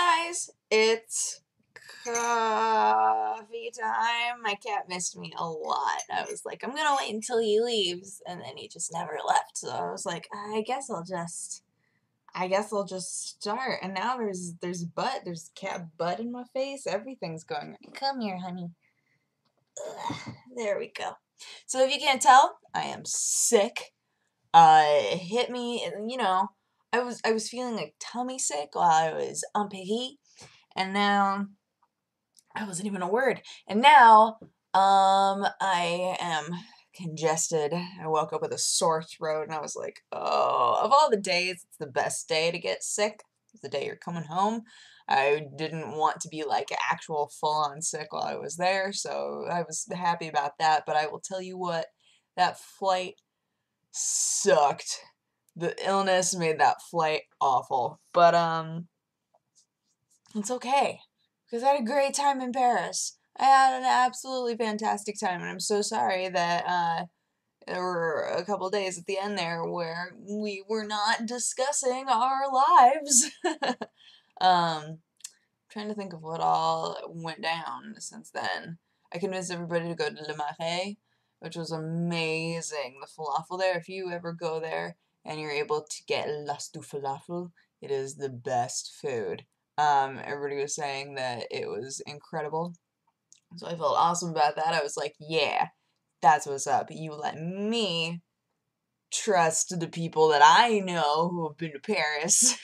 guys, it's coffee time. My cat missed me a lot. I was like, I'm gonna wait until he leaves, and then he just never left. So I was like, I guess I'll just start. And now there's cat butt in my face. Everything's going. Come here, honey. Ugh, there we go. So if you can't tell, I am sick. It hit me, and I was feeling like tummy sick while I was en pays, and now I wasn't even a word. And now I am congested. I woke up with a sore throat, and I was like, oh, of all the days, it's the best day to get sick. It's the day you're coming home. I didn't want to be like actual full-on sick while I was there, so I was happy about that. But I will tell you what, that flight sucked. The illness made that flight awful. But it's okay, because I had a great time in Paris. I had an absolutely fantastic time, and I'm so sorry that there were a couple days at the end there where we were not discussing our lives. Trying to think of what all went down since then. I convinced everybody to go to Le Marais, which was amazing. The falafel there, if you ever go there and you're able to get Lastu falafel, it is the best food. Everybody was saying that it was incredible. So I felt awesome about that. I was like, yeah, that's what's up. You let me trust the people that I know who have been to Paris,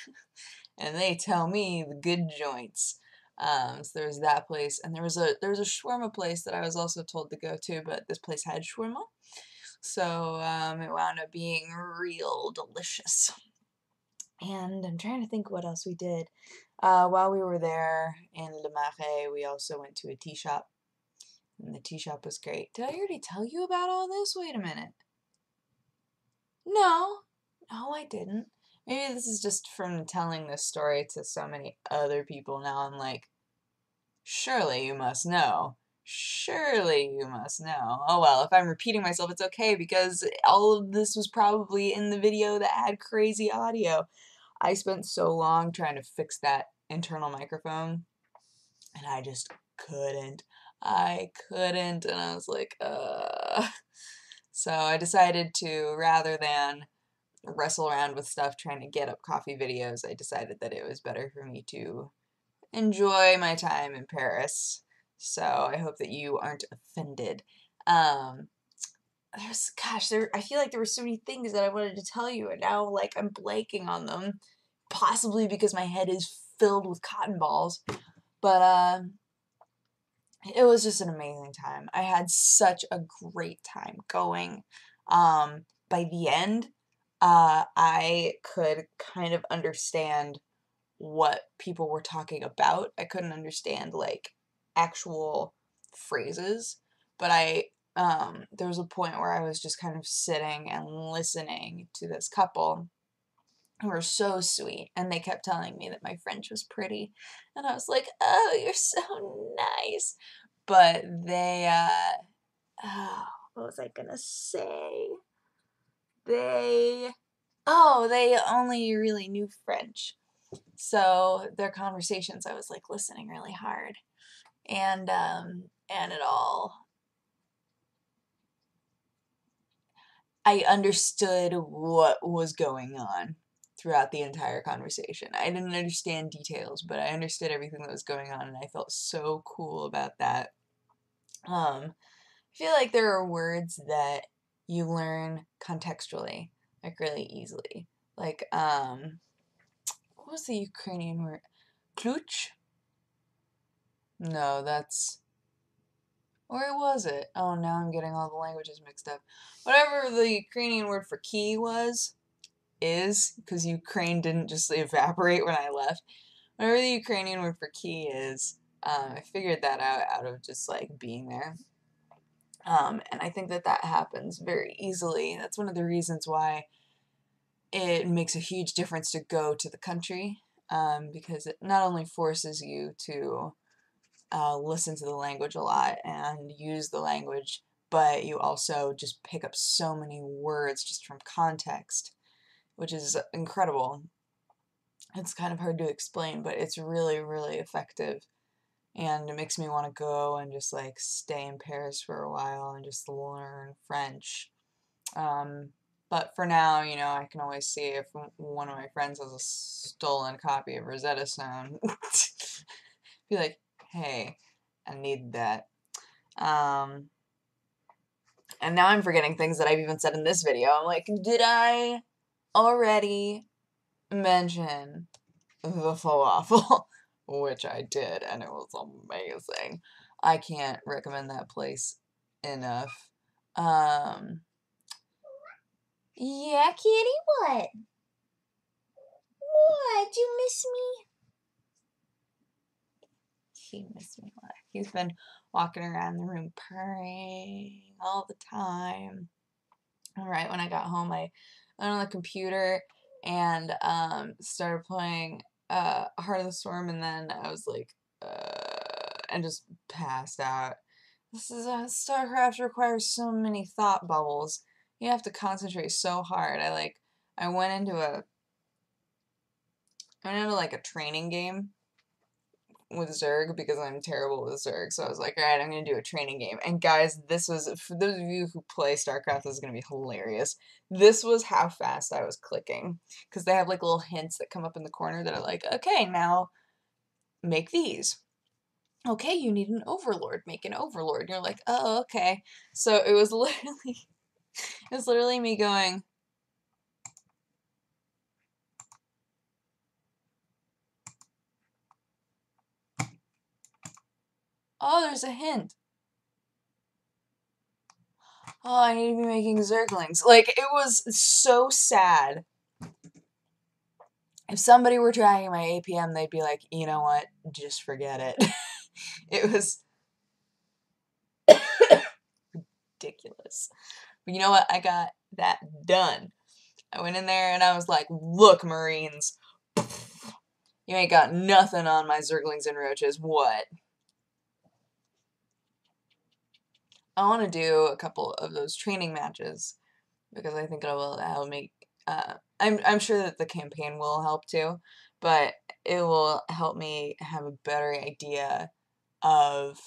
and they tell me the good joints. So there was that place, and there was a shawarma place that I was also told to go to, but this place had shawarma, so it wound up being real delicious. And I'm trying to think what else we did. While we were there in Le Marais, we also went to a tea shop, and the tea shop was great. Did I already tell you about all this? Wait a minute. No, I didn't. Maybe this is just from telling this story to so many other people now. I'm like, surely you must know. Surely you must know. Oh well, if I'm repeating myself, it's okay, because all of this was probably in the video that had crazy audio. I spent so long trying to fix that internal microphone, and I just couldn't. I couldn't, and I was like, So I decided to, rather than wrestle around with stuff trying to get up coffee videos, I decided that it was better for me to enjoy my time in Paris. So I hope that you aren't offended. I feel like there were so many things that I wanted to tell you, and now like I'm blanking on them, possibly because my head is filled with cotton balls. But it was just an amazing time. I had such a great time going. By the end, I could kind of understand what people were talking about. I couldn't understand like actual phrases, but there was a point where I was just kind of sitting and listening to this couple who were so sweet, and they kept telling me that my French was pretty, and I was like, oh, you're so nice. But they, what was I gonna say? They only really knew French. So their conversations, I was like listening really hard, and I understood what was going on throughout the entire conversation. I didn't understand details, but I understood everything that was going on, and I felt so cool about that. I feel like there are words that you learn contextually, like really easily. Like, what was the Ukrainian word? Kluch? No, that's... Or was it? Oh, now I'm getting all the languages mixed up. Whatever the Ukrainian word for key is, because Ukraine didn't just evaporate when I left. Whatever the Ukrainian word for key is, I figured that out of just like being there. And I think that happens very easily. That's one of the reasons why it makes a huge difference to go to the country, because it not only forces you to listen to the language a lot and use the language, but you also just pick up so many words just from context, which is incredible. It's kind of hard to explain, but it's really, really effective. And it makes me want to go and just like stay in Paris for a while and just learn French. But for now, you know, I can always see if one of my friends has a stolen copy of Rosetta Stone. Be like, hey, I need that. And now I'm forgetting things that I've even said in this video. I'm like, did I already mention the falafel? Which I did, and it was amazing. I can't recommend that place enough. Yeah, kitty, what? What? You miss me? He missed me. He's been walking around the room purring all the time. All right, when I got home, I went on the computer and started playing Heart of the Storm, and then I was like, and just passed out. This is Starcraft requires so many thought bubbles. You have to concentrate so hard. I went into like a training game with Zerg because I'm terrible with Zerg. So I was like, all right, I'm going to do a training game. And guys, this was, for those of you who play Starcraft, this is going to be hilarious. This was how fast I was clicking. Because they have like little hints that come up in the corner that are like, okay, now make these. Okay, you need an overlord. Make an overlord. And you're like, oh, okay. So it was literally me going, oh, there's a hint. Oh, I need to be making Zerglings. Like, it was so sad. If somebody were tracking my APM, they'd be like, you know what, just forget it. It was ridiculous. But you know what, I got that done. I went in there and I was like, look, Marines, you ain't got nothing on my Zerglings and Roaches, what? I want to do a couple of those training matches because I think it will help me. I'm sure that the campaign will help too, but it will help me have a better idea of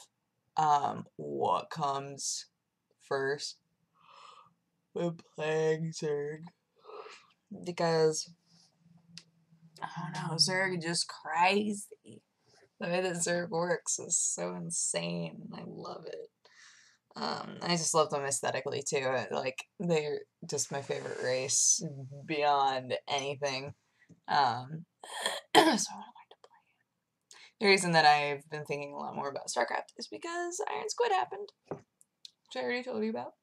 what comes first with playing Zerg. Because I don't know, Zerg is just crazy. The way that Zerg works is so insane. I love it. I just love them aesthetically too. Like, they're just my favorite race beyond anything. So I would like to play. The reason that I've been thinking a lot more about Starcraft is because Iron Squid happened, which I already told you about.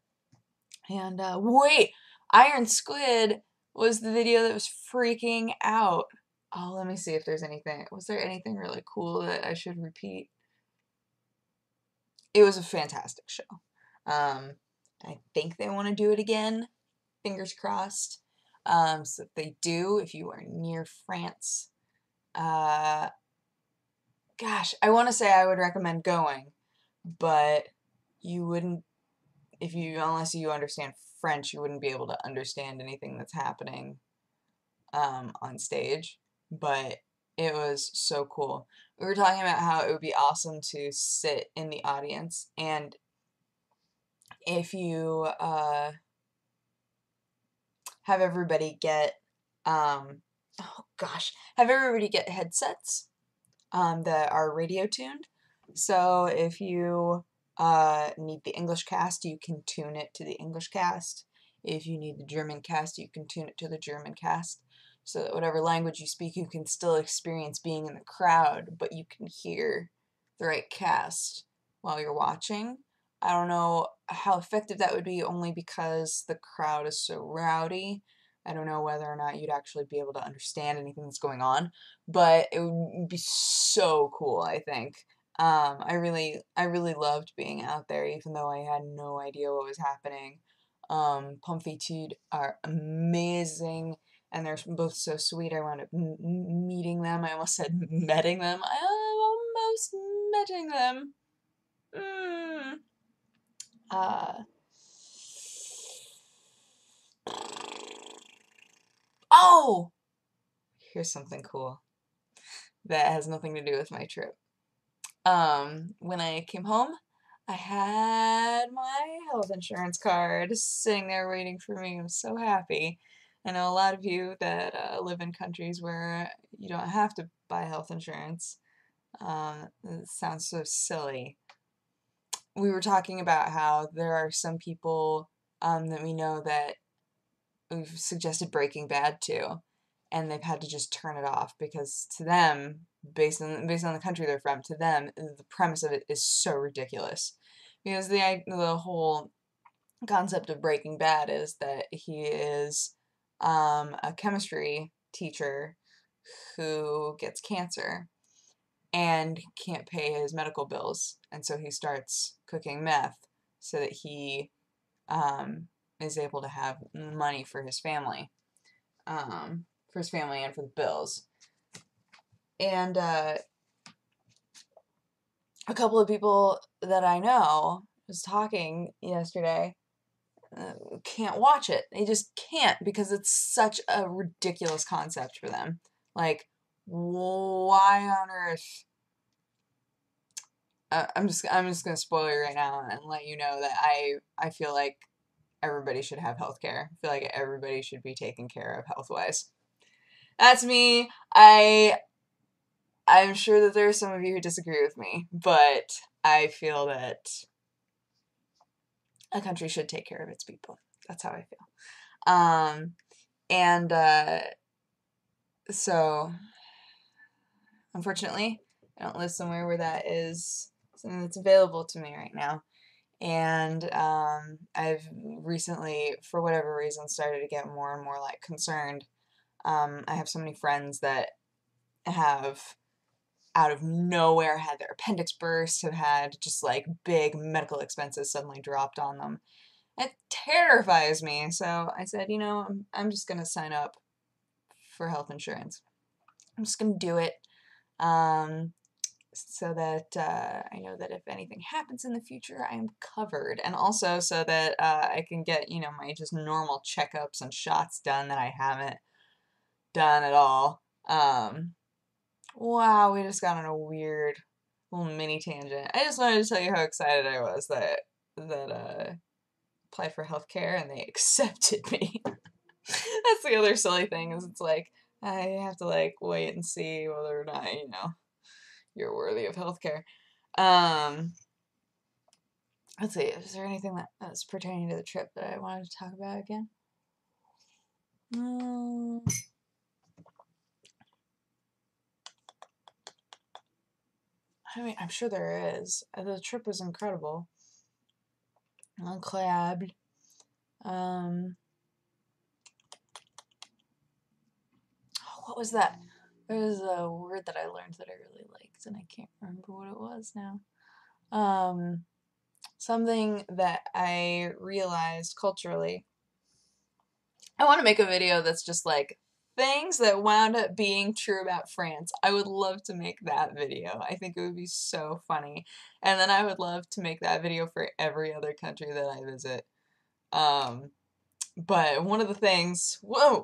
And wait, Iron Squid was the video that was freaking out. Oh, let me see if there's anything. Was there anything really cool that I should repeat? It was a fantastic show. I think they want to do it again. Fingers crossed. So if they do, if you are near France, gosh, I want to say I would recommend going, but you wouldn't, unless you understand French, you wouldn't be able to understand anything that's happening on stage. But it was so cool. We were talking about how it would be awesome to sit in the audience, and if you have everybody get have everybody get headsets that are radio tuned. So if you need the English cast, you can tune it to the English cast. If you need the German cast, you can tune it to the German cast. So that whatever language you speak, you can still experience being in the crowd, but you can hear the right cast while you're watching. I don't know how effective that would be, only because the crowd is so rowdy. I don't know whether or not you'd actually be able to understand anything that's going on, but it would be so cool, I think. I really loved being out there, even though I had no idea what was happening. Pomfitude are amazing, and they're both so sweet. I wound up meeting them. I almost said meting them. I'm almost meeting them. Oh! here's something cool that has nothing to do with my trip. When I came home, I had my health insurance card sitting there waiting for me. I was so happy. I know a lot of you that live in countries where you don't have to buy health insurance. It sounds so silly. We were talking about how there are some people that we know that we've suggested Breaking Bad to, and they've had to just turn it off because to them, based on the country they're from, to them the premise of it is so ridiculous. Because the whole concept of Breaking Bad is that he is a chemistry teacher who gets cancer and can't pay his medical bills, and so he starts cooking meth so that he is able to have money for his family, and for the bills. And a couple of people that I know was talking yesterday can't watch it. They just can't because it's such a ridiculous concept for them. Like, why on earth? I'm just gonna spoil you right now and let you know that I feel like everybody should have health care. I feel like everybody should be taken care of health-wise. That's me. I'm sure that there are some of you who disagree with me, but I feel that a country should take care of its people. That's how I feel. So, unfortunately, I don't live somewhere where that is something that's available to me right now. And I've recently, for whatever reason, started to get more and more like concerned. I have so many friends that have out of nowhere had their appendix burst, have had just like big medical expenses suddenly dropped on them. It terrifies me. So I said, you know, I'm just going to sign up for health insurance. I'm just going to do it so that I know that if anything happens in the future, I'm covered. And also so that I can get, you know, my just normal checkups and shots done that I haven't done at all. Wow, we just got on a weird little mini tangent. I just wanted to tell you how excited I was that applied for healthcare and they accepted me. That's the other silly thing is it's like I have to like wait and see whether or not, you know, you're worthy of healthcare. Let's see, is there anything that's pertaining to the trip that I wanted to talk about again? I mean, I'm sure there is. The trip was incredible. Incroyable. What was that? There was a word that I learned that I really liked, and I can't remember what it was now. Something that I realized culturally. I want to make a video that's just like things that wound up being true about France. I would love to make that video. I think it would be so funny. And then I would love to make that video for every other country that I visit. But one of the things I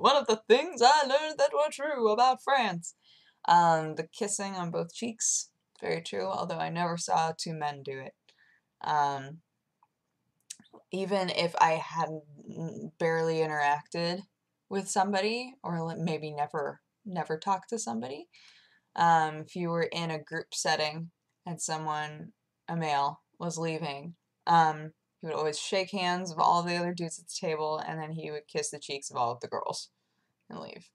learned that were true about France. The kissing on both cheeks. Very true, although I never saw two men do it. Even if I hadn't barely interacted with somebody, or maybe never talked to somebody, if you were in a group setting and someone, a male, was leaving, he would always shake hands of all the other dudes at the table, and then he would kiss the cheeks of all of the girls and leave.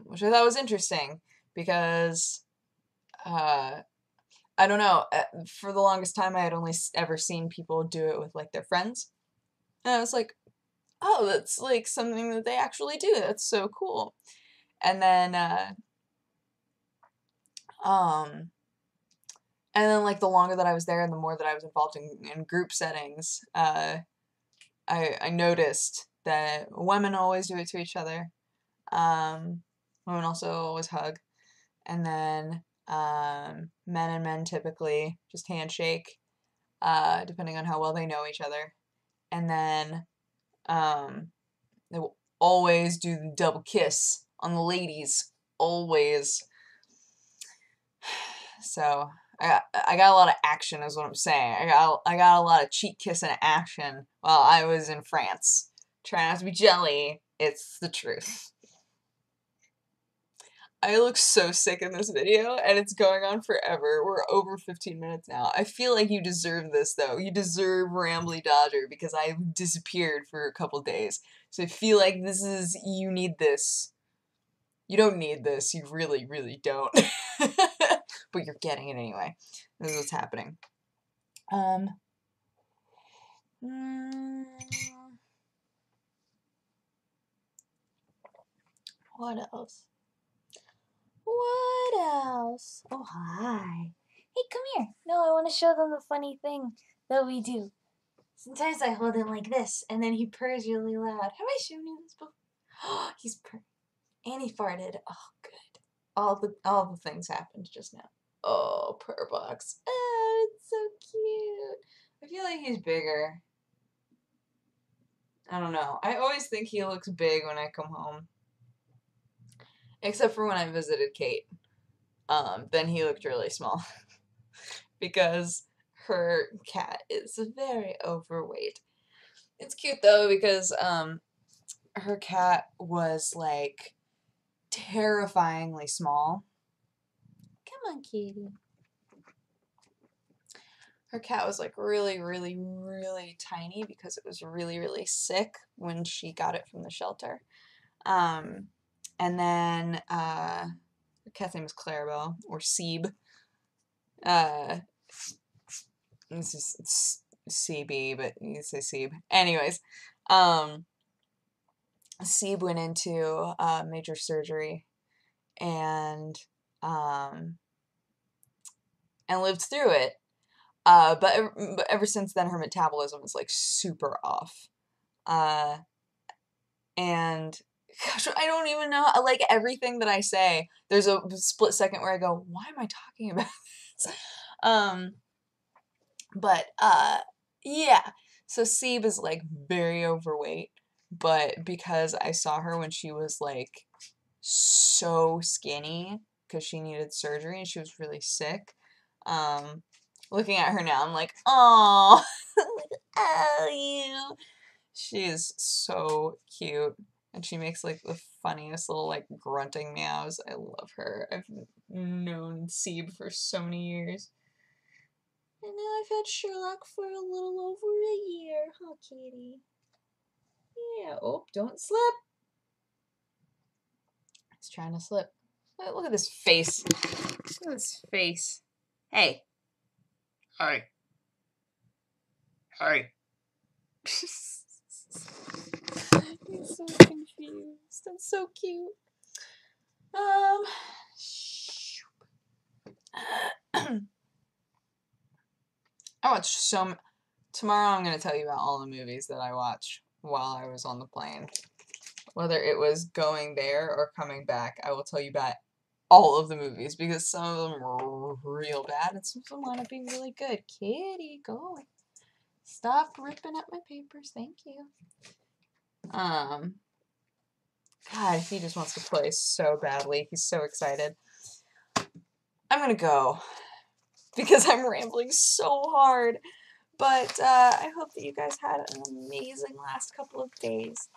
Which I thought was interesting, because I don't know, for the longest time I had only ever seen people do it with like their friends, and I was like, oh, that's like something that they actually do, that's so cool. And then like the longer that I was there and the more that I was involved in group settings, I noticed that women always do it to each other. Women also always hug, and then men and men typically just handshake, depending on how well they know each other. And then they will always do the double kiss on the ladies always. So I got a lot of action is what I'm saying. I got a lot of cheek kissing action while I was in France. Try not to be jelly. It's the truth. I look so sick in this video, and it's going on forever. We're over 15 minutes now. I feel like you deserve this, though. You deserve Rambly Dodger, because I disappeared for a couple days. So I feel like you need this. You don't need this. You really, really don't. But you're getting it anyway. This is what's happening. What else? What else? Oh, hi. Hey, come here. No, I want to show them the funny thing that we do. Sometimes I hold him like this, and then he purrs really loud. Have I shown you this before? Oh, he's purring. And he farted. Oh, good. All the things happened just now. Oh, purr box. Oh, it's so cute. I feel like he's bigger. I don't know. I always think he looks big when I come home. Except for when I visited Kate. Then he looked really small. Because her cat is very overweight. It's cute though because her cat was like terrifyingly small. Come on, kitty. Her cat was like really, really, really tiny because it was really, really sick when she got it from the shelter. And then her cat's name is Clarabelle, or Seeb. This is CB, but you say Seeb. Anyways, Seeb went into major surgery and lived through it. But ever since then, her metabolism is like super off. And gosh, I don't even know. Like everything that I say, there's a split second where I go, "Why am I talking about this?" Yeah. So Seeb is like very overweight, but because I saw her when she was like so skinny because she needed surgery and she was really sick. Looking at her now, I'm like, oh, oh, you. She is so cute. And she makes like the funniest little like grunting meows. I love her. I've known Seeb for so many years. And now I've had Sherlock for a little over a year, huh, kitty? Yeah. Oh, don't slip. He's trying to slip. Look at this face. Look at this face. Hey. Hi. Hi. He's so confused. That's so cute. I watched tomorrow I'm going to tell you about all the movies that I watched while I was on the plane. Whether it was going there or coming back, I will tell you about all of the movies because some of them were real bad and some of them wound up being really good. Kitty, go. Stop ripping up my papers. Thank you. God, he just wants to play so badly. He's so excited. I'm gonna go because I'm rambling so hard. But I hope that you guys had an amazing last couple of days.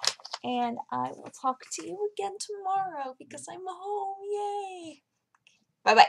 And I will talk to you again tomorrow because I'm home. Yay! Bye-bye.